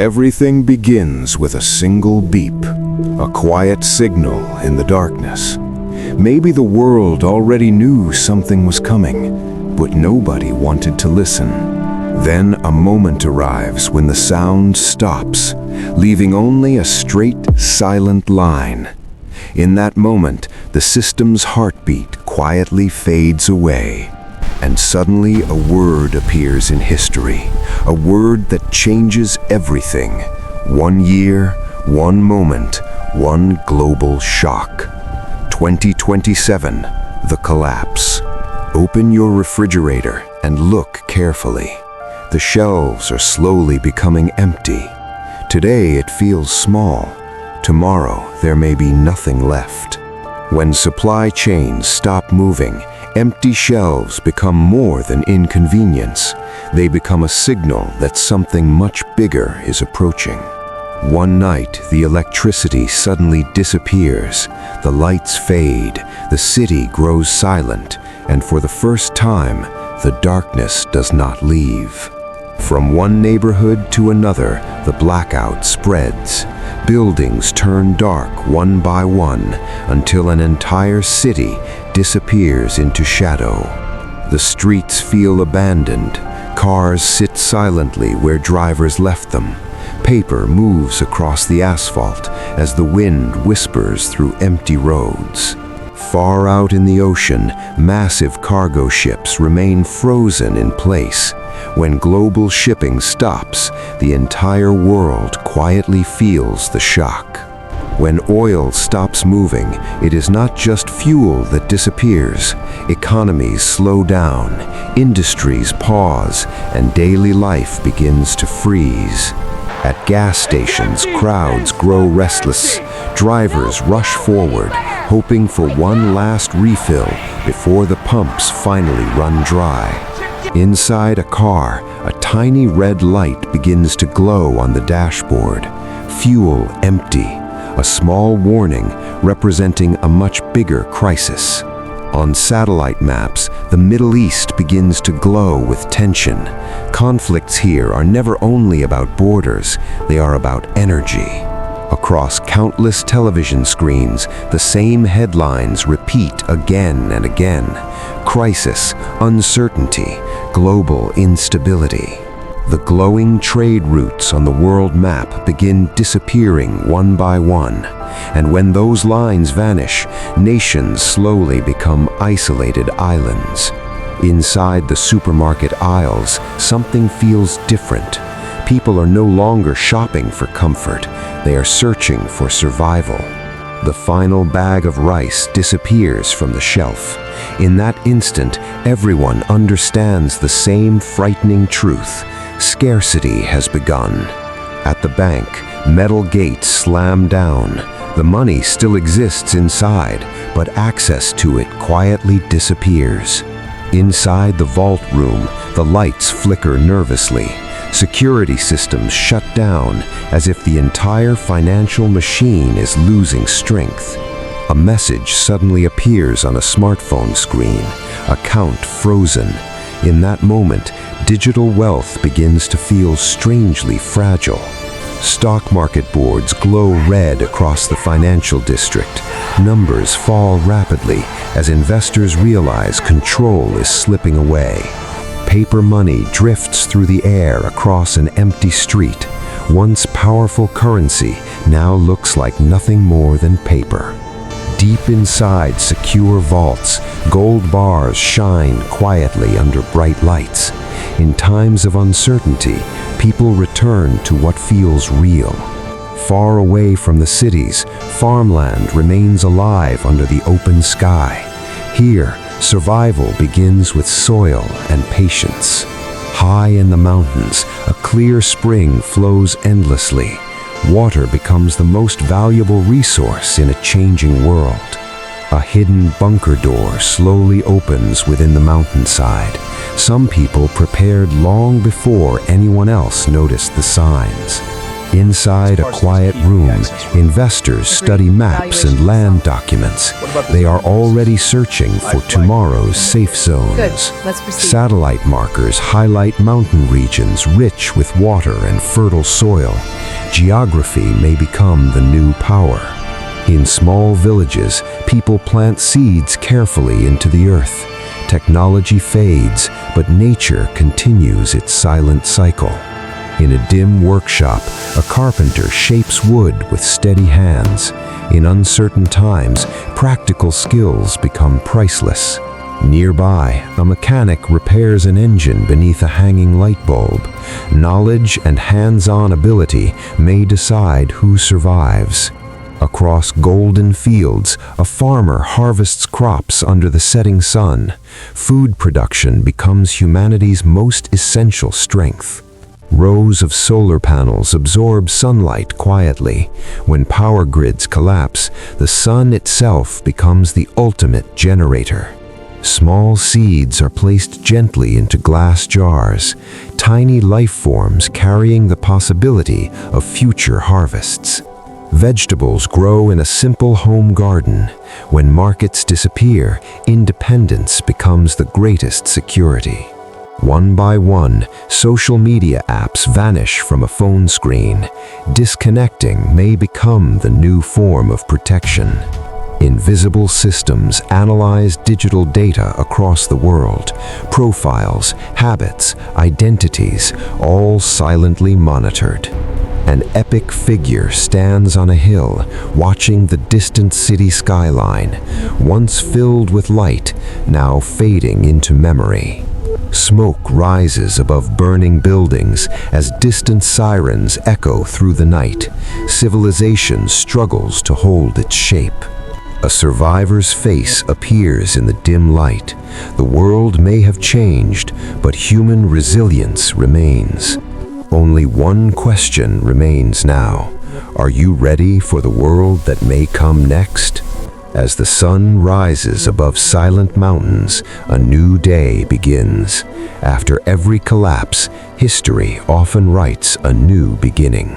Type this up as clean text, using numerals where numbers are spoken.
Everything begins with a single beep, a quiet signal in the darkness. Maybe the world already knew something was coming, but nobody wanted to listen. Then a moment arrives when the sound stops, leaving only a straight, silent line. In that moment, the system's heartbeat quietly fades away. And suddenly a word appears in history, a word that changes everything. 1 year, one moment, one global shock. 2027, the collapse. Open your refrigerator and look carefully. The shelves are slowly becoming empty. Today it feels small. Tomorrow there may be nothing left. When supply chains stop moving, empty shelves become more than inconvenience. They become a signal that something much bigger is approaching. One night, the electricity suddenly disappears, the lights fade, the city grows silent, and for the first time, the darkness does not leave. From one neighborhood to another, the blackout spreads. Buildings turn dark one by one until an entire city disappears into shadow. The streets feel abandoned. Cars sit silently where drivers left them. Paper moves across the asphalt as the wind whispers through empty roads. Far out in the ocean, massive cargo ships remain frozen in place. When global shipping stops, the entire world quietly feels the shock. When oil stops moving, it is not just fuel that disappears. Economies slow down, industries pause, and daily life begins to freeze. At gas stations, crowds grow restless. Drivers rush forward, hoping for one last refill before the pumps finally run dry. Inside a car, a tiny red light begins to glow on the dashboard. Fuel empty, a small warning representing a much bigger crisis. On satellite maps, the Middle East begins to glow with tension. Conflicts here are never only about borders, they are about energy. Across countless television screens, the same headlines repeat again and again. Crisis, uncertainty, global instability. The glowing trade routes on the world map begin disappearing one by one. And when those lines vanish, nations slowly become isolated islands. Inside the supermarket aisles, something feels different. People are no longer shopping for comfort. They are searching for survival. The final bag of rice disappears from the shelf. In that instant, everyone understands the same frightening truth. Scarcity has begun. At the bank, metal gates slam down. The money still exists inside, but access to it quietly disappears. Inside the vault room, the lights flicker nervously. Security systems shut down as if the entire financial machine is losing strength. A message suddenly appears on a smartphone screen, account frozen. In that moment, digital wealth begins to feel strangely fragile. Stock market boards glow red across the financial district. Numbers fall rapidly as investors realize control is slipping away. Paper money drifts through the air across an empty street. Once powerful currency now looks like nothing more than paper. Deep inside secure vaults, gold bars shine quietly under bright lights. In times of uncertainty, people return to what feels real. Far away from the cities, farmland remains alive under the open sky. Here, survival begins with soil and patience. High in the mountains, a clear spring flows endlessly. Water becomes the most valuable resource in a changing world. A hidden bunker door slowly opens within the mountainside. Some people prepared long before anyone else noticed the signs. Inside a quiet room, investors study maps and land documents. They are already searching for tomorrow's safe zones. Let's proceed. Satellite markers highlight mountain regions rich with water and fertile soil. Geography may become the new power. In small villages, people plant seeds carefully into the earth. Technology fades, but nature continues its silent cycle. In a dim workshop, a carpenter shapes wood with steady hands. In uncertain times, practical skills become priceless. Nearby, a mechanic repairs an engine beneath a hanging light bulb. Knowledge and hands-on ability may decide who survives. Across golden fields, a farmer harvests crops under the setting sun. Food production becomes humanity's most essential strength. Rows of solar panels absorb sunlight quietly. When power grids collapse, the sun itself becomes the ultimate generator. Small seeds are placed gently into glass jars, tiny life forms carrying the possibility of future harvests. Vegetables grow in a simple home garden. When markets disappear, independence becomes the greatest security. One by one, social media apps vanish from a phone screen. Disconnecting may become the new form of protection. Invisible systems analyze digital data across the world. Profiles, habits, identities, all silently monitored. An epic figure stands on a hill, watching the distant city skyline, once filled with light, now fading into memory. Smoke rises above burning buildings as distant sirens echo through the night. Civilization struggles to hold its shape. A survivor's face appears in the dim light. The world may have changed, but human resilience remains. Only one question remains now. Are you ready for the world that may come next? As the sun rises above silent mountains, a new day begins. After every collapse, history often writes a new beginning.